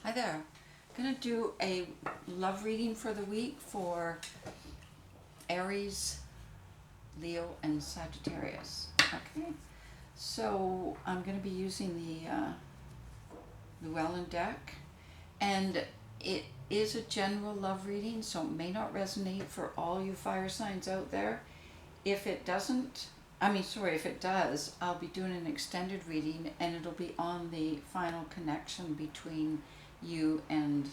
Hi there. I'm going to do a love reading for the week for Aries, Leo, and Sagittarius. Okay, so I'm going to be using the Llewellyn deck, and it is a general love reading, so it may not resonate for all you fire signs out there. If it doesn't, if it does, I'll be doing an extended reading, and it'll be on the final connection between you and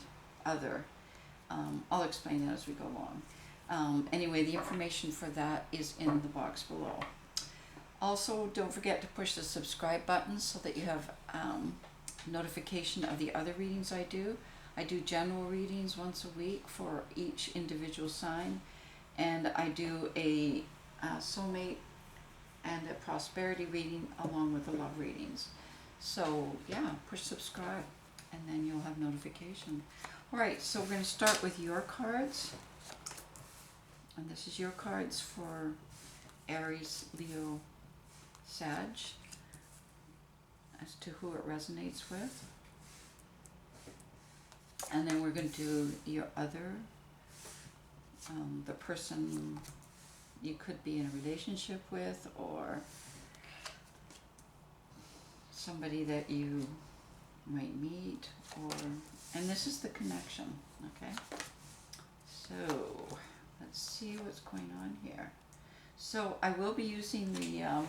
other. I'll explain that as we go along. Anyway, the information for that is in the box below. Also, don't forget to push the subscribe button so that you have notification of the other readings I do. I do general readings once a week for each individual sign, and I do a soulmate and a prosperity reading along with the love readings. So yeah, push subscribe and then you'll have notification. Alright, so we're going to start with your cards. And this is your cards for Aries, Leo, Sag, as to who it resonates with. And then we're going to do your other, the person you could be in a relationship with, or somebody that you might meet, and this is the connection. Okay, so let's see what's going on here. So I will be using the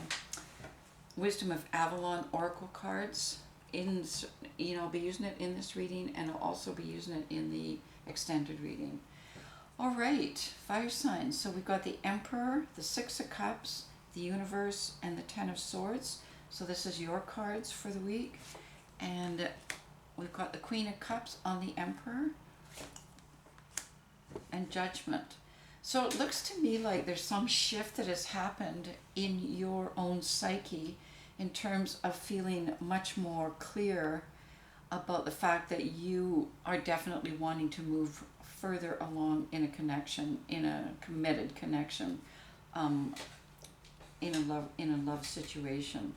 Wisdom of Avalon Oracle cards I'll be using it in this reading, and I'll also be using it in the extended reading. All right, fire signs. So we've got the Emperor, the Six of Cups, the Universe, and the Ten of Swords. So this is your cards for the week. And we've got the Queen of Cups on the Emperor, and Judgment. So it looks to me like there's some shift that has happened in your own psyche in terms of feeling much more clear about the fact that you are definitely wanting to move further along in a connection, in a committed connection, in a love situation.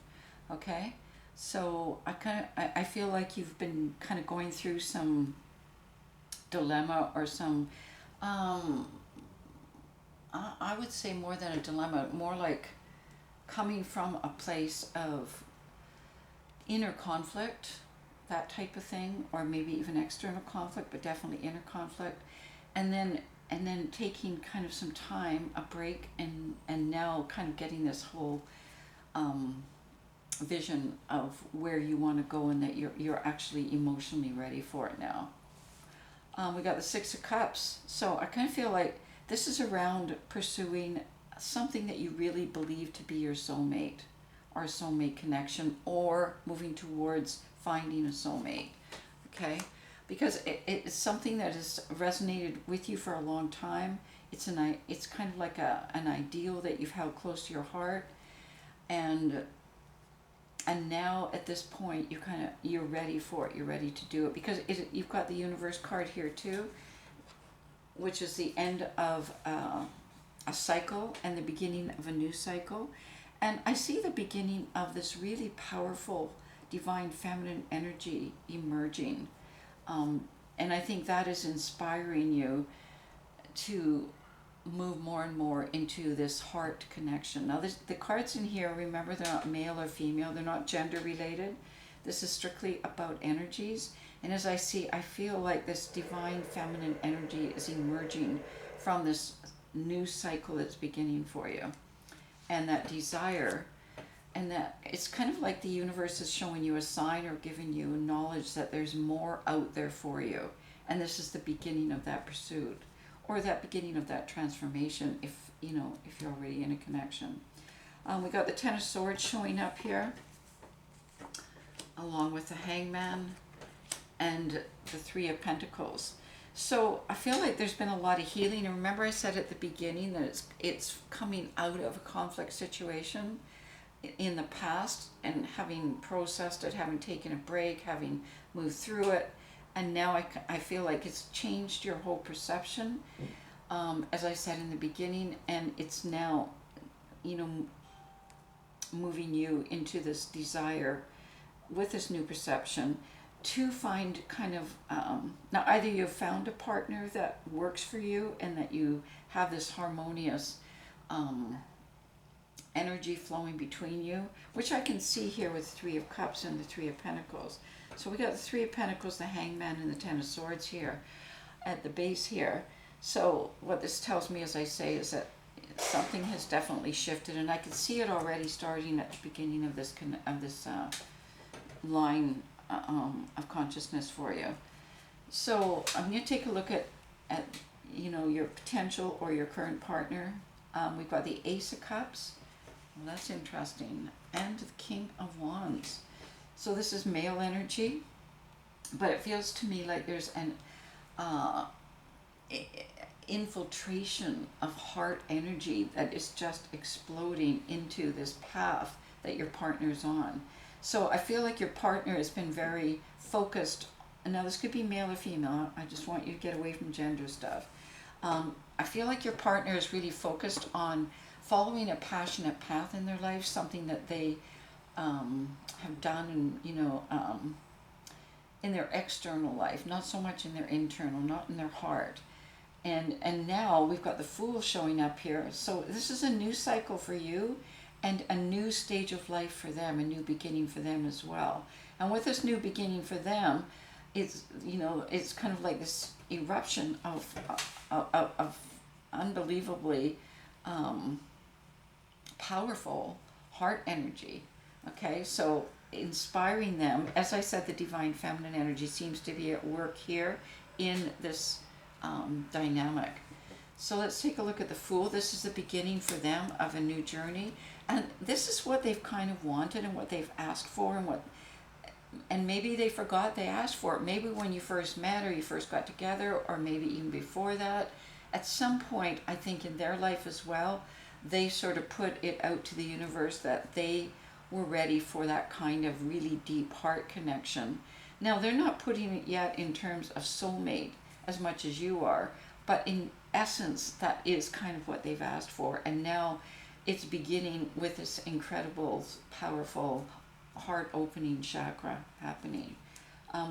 Okay, so I feel like you've been kind of going through some dilemma or some I would say more than a dilemma, more like coming from a place of inner conflict, that type of thing, or maybe even external conflict, but definitely inner conflict, and then taking kind of some time, a break, and now kind of getting this whole vision of where you want to go, and that you're actually emotionally ready for it now. We got the Six of Cups, so I kind of feel like this is around pursuing something that you really believe to be your soulmate, or a soulmate connection, or moving towards finding a soulmate. Okay, because it's something that has resonated with you for a long time. It's kind of like an ideal that you've held close to your heart, and now at this point you're ready for it. You're ready to do it, because you've got the Universe card here too, which is the end of a cycle and the beginning of a new cycle. And I see the beginning of this really powerful divine feminine energy emerging. And I think that is inspiring you to move more and more into this heart connection. Now, the cards in here, remember, they're not male or female. They're not gender related. This is strictly about energies. And as I feel like this divine feminine energy is emerging from this new cycle that's beginning for you. And that desire, and that it's kind of like the universe is showing you a sign or giving you knowledge that there's more out there for you. And this is the beginning of that pursuit, or that beginning of that transformation, if you're already in a connection. We got the Ten of Swords showing up here, along with the Hangman and the Three of Pentacles. So I feel like there's been a lot of healing. And remember, I said at the beginning that it's coming out of a conflict situation in the past, and having processed it, having taken a break, having moved through it. And now I feel like it's changed your whole perception, as I said in the beginning, and it's now, moving you into this desire with this new perception to find kind of, now either you've found a partner that works for you and that you have this harmonious energy flowing between you, which I can see here with Three of Cups and the Three of Pentacles. So we got the Three of Pentacles, the Hangman, and the Ten of Swords here at the base here. So what this tells me, as I say, is that something has definitely shifted, and I can see it already starting at the beginning of this line of consciousness for you. So I'm going to take a look at your potential or your current partner. We've got the Ace of Cups. Well, that's interesting. And the King of Wands. So this is male energy, but it feels to me like there's an infiltration of heart energy that is just exploding into this path that your partner's on. So I feel like your partner has been very focused. Now this could be male or female. I just want you to get away from gender stuff. I feel like your partner is really focused on following a passionate path in their life, something that they have done in their external life, not so much in their internal, not in their heart. And now we've got the Fool showing up here. So this is a new cycle for you and a new stage of life for them, a new beginning for them as well. And with this new beginning for them, it's kind of like this eruption of unbelievably powerful heart energy. Okay, so inspiring them. As I said, the divine feminine energy seems to be at work here in this dynamic. So let's take a look at the Fool. This is the beginning for them of a new journey, and this is what they've kind of wanted and what they've asked for, and maybe they forgot they asked for it. Maybe when you first met or you first got together, or maybe even before that. At some point, I think in their life as well, they sort of put it out to the universe that they were ready for that kind of really deep heart connection. Now, they're not putting it yet in terms of soulmate as much as you are, but in essence, that is kind of what they've asked for. And now it's beginning with this incredible, powerful, heart-opening chakra happening.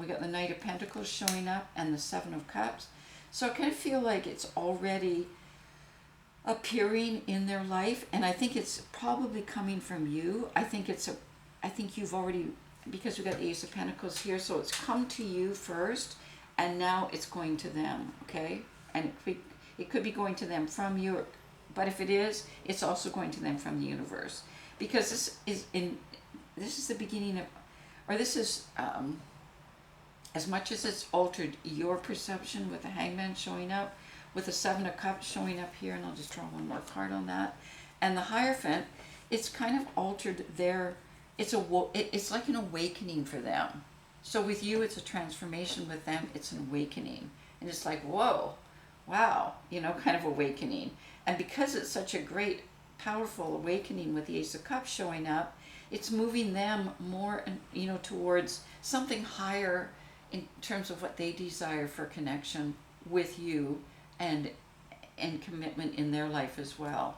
We got the Knight of Pentacles showing up and the Seven of Cups. So I kind of feel like it's already appearing in their life, and I think it's probably coming from you. I think you've already, because we got the Ace of Pentacles here, so it's come to you first, and now it's going to them. Okay, and it could be going to them from you, but if it is, it's also going to them from the universe, because this is the beginning of, or this is as much as it's altered your perception with the Hangman showing up, with the Seven of Cups showing up here, and I'll just draw one more card on that, and the Hierophant, it's kind of altered it's like an awakening for them. So with you, it's a transformation. With them, it's an awakening, and it's like, whoa, wow, kind of awakening. And because it's such a great, powerful awakening with the Ace of Cups showing up, it's moving them more, towards something higher in terms of what they desire for connection with you and commitment in their life as well.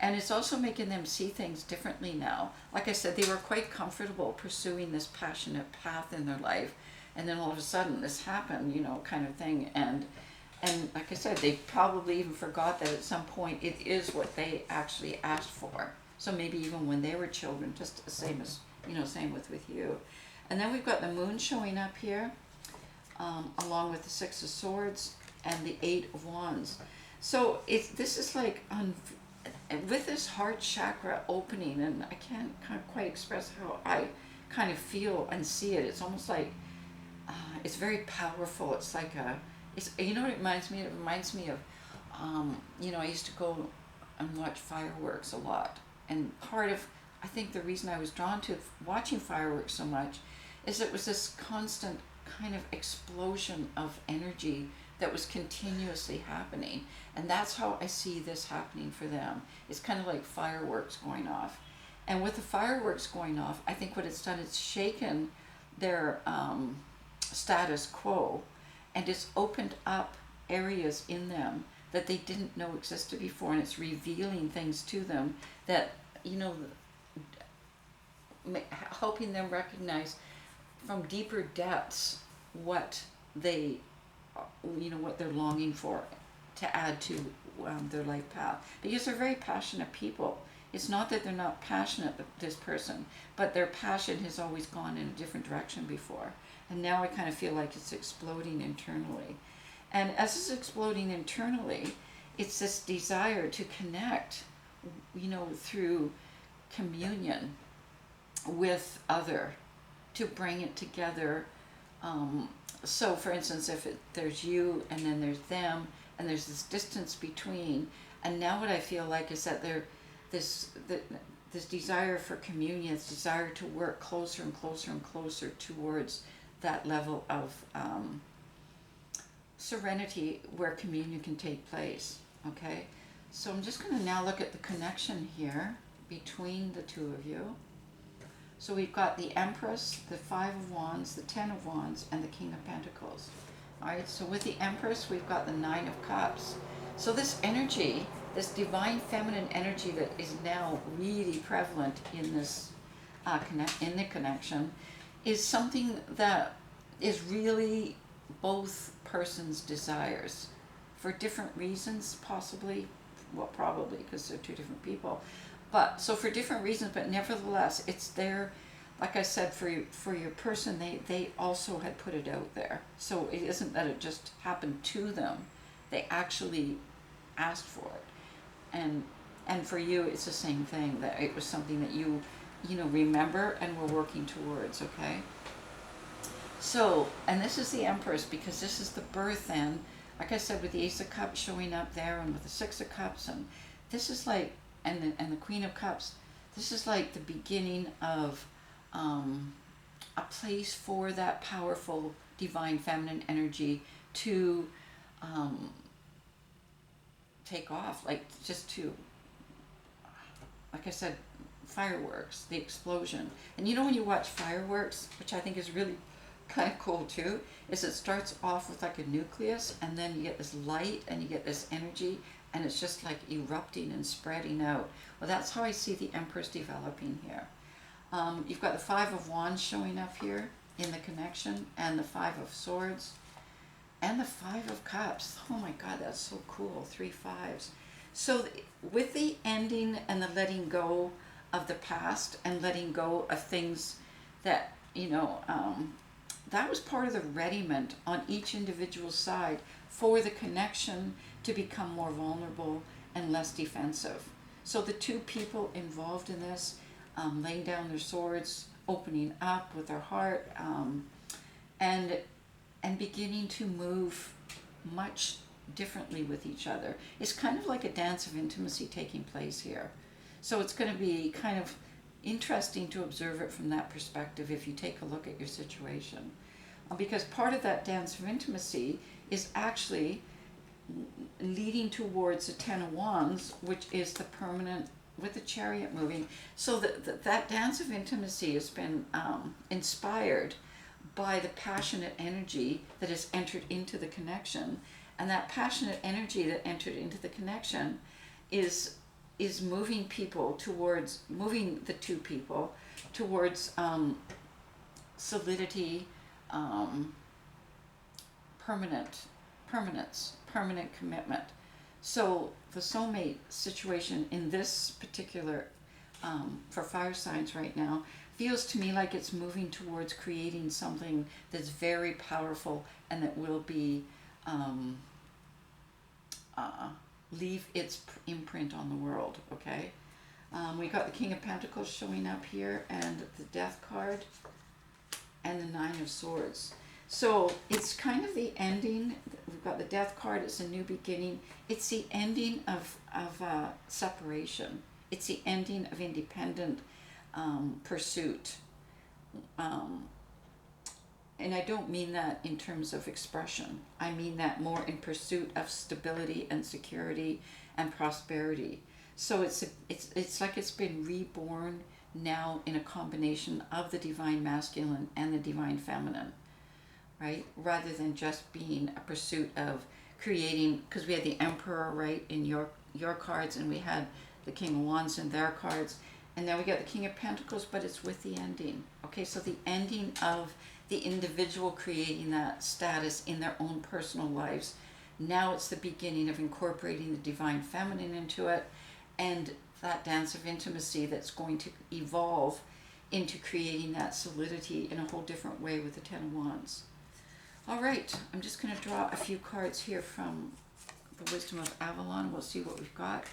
And it's also making them see things differently now. Like I said, they were quite comfortable pursuing this passionate path in their life, and then all of a sudden this happened, kind of thing. And like I said, they probably even forgot that at some point it is what they actually asked for. So maybe even when they were children, just the same as, same with you. And then we've got the Moon showing up here, along with the Six of Swords and the Eight of Wands. So this is like, with this heart chakra opening, and I can't quite express how I kind of feel and see it. It's almost like, it's very powerful. It's like what it reminds me of? It reminds me of, I used to go and watch fireworks a lot. And part of, I think the reason I was drawn to watching fireworks so much is it was this constant kind of explosion of energy that was continuously happening. And that's how I see this happening for them. It's kind of like fireworks going off. And with the fireworks going off, I think what it's done, it's shaken their status quo, and it's opened up areas in them that they didn't know existed before, and it's revealing things to them that, helping them recognize from deeper depths what they, what they're longing for to add to their life path, because they're very passionate people. It's not that they're not passionate, this person, but their passion has always gone in a different direction before, and now I kind of feel like it's exploding internally. And as it's exploding internally, it's this desire to connect, through communion with other, to bring it together. So for instance, if there's you and then there's them and there's this distance between, and now what I feel like is that this desire for communion, this desire to work closer and closer and closer towards that level of serenity where communion can take place. Okay, so I'm just going to now look at the connection here between the two of you. So we've got the Empress, the Five of Wands, the Ten of Wands, and the King of Pentacles. All right, so with the Empress, we've got the Nine of Cups. So this energy, this divine feminine energy that is now really prevalent in this in the connection, is something that is really both persons' desires for different reasons, possibly. Well, probably because they're two different people. But so for different reasons, but nevertheless, it's there. Like I said, for your person, they also had put it out there. So it isn't that it just happened to them; they actually asked for it. And for you, it's the same thing. That it was something that you remember and were working towards. Okay. So, and this is the Empress, because this is the birth end. Like I said, with the Ace of Cups showing up there, and with the Six of Cups, and this is like, and the Queen of Cups, this is like the beginning of a place for that powerful divine feminine energy to take off, like just to, like I said, fireworks, the explosion. And when you watch fireworks, which I think is really kind of cool too, is it starts off with like a nucleus, and then you get this light and you get this energy, and it's just like erupting and spreading out. Well, that's how I see the Empress developing here. You've got the Five of Wands showing up here in the connection, and the Five of Swords, and the Five of Cups. Oh my God, that's so cool. 3 fives. So with the ending and the letting go of the past, and letting go of things that, that was part of the readiment on each individual side for the connection to become more vulnerable and less defensive. So the two people involved in this, laying down their swords, opening up with their heart, and beginning to move much differently with each other. It's kind of like a dance of intimacy taking place here. So it's going to be kind of interesting to observe it from that perspective if you take a look at your situation. Because part of that dance of intimacy is actually leading towards the Ten of Wands, which is the permanent, with the Chariot moving. So that dance of intimacy has been inspired by the passionate energy that has entered into the connection. And that passionate energy that entered into the connection is moving the two people towards solidity, permanent commitment. So the soulmate situation in this particular, for fire signs right now, feels to me like it's moving towards creating something that's very powerful and that will be leave its imprint on the world. Okay, we got the King of Pentacles showing up here, and the Death card, and the Nine of Swords. So it's kind of the ending. We've got the Death card. It's a new beginning. It's the ending of separation. It's the ending of independent pursuit. And I don't mean that in terms of expression. I mean that more in pursuit of stability and security and prosperity. So it's like it's been reborn now in a combination of the divine masculine and the divine feminine, right? Rather than just being a pursuit of creating, because we had the Emperor, right, in your cards, and we had the King of Wands in their cards, and now we got the King of Pentacles, but it's with the ending. Okay, so the ending of the individual creating that status in their own personal lives. Now it's the beginning of incorporating the divine feminine into it, and that dance of intimacy that's going to evolve into creating that solidity in a whole different way with the Ten of Wands. All right, I'm just going to draw a few cards here from the Wisdom of Avalon. We'll see what we've got.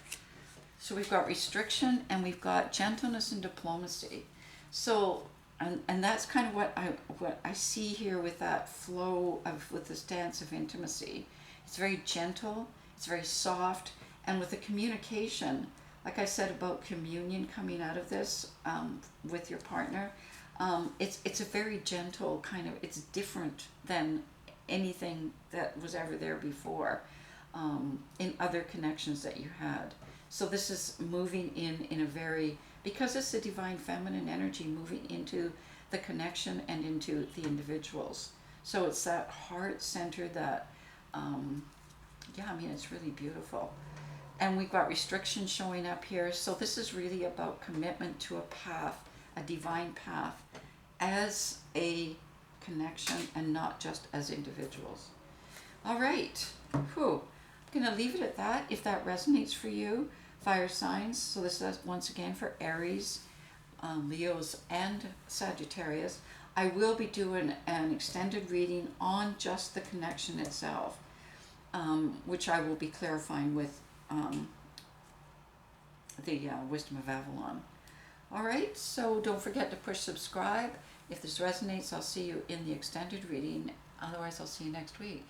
So we've got restriction, and we've got gentleness and diplomacy. So, and that's kind of what I see here with that flow of, with this dance of intimacy. It's very gentle, it's very soft, and with the communication, like I said about communion coming out of this with your partner, it's a very gentle kind of, it's different than anything that was ever there before in other connections that you had. So this is moving in a very, because it's the divine feminine energy moving into the connection and into the individuals. So it's that heart center that, yeah, I mean, it's really beautiful. And we've got restriction showing up here. So this is really about commitment to a path, a divine path, as a connection and not just as individuals. All right. Whew. I'm going to leave it at that. If that resonates for you, fire signs. So this is once again for Aries, Leos, and Sagittarius. I will be doing an extended reading on just the connection itself, which I will be clarifying with the Wisdom of Avalon. All right, so don't forget to push subscribe. If this resonates, I'll see you in the extended reading. Otherwise, I'll see you next week.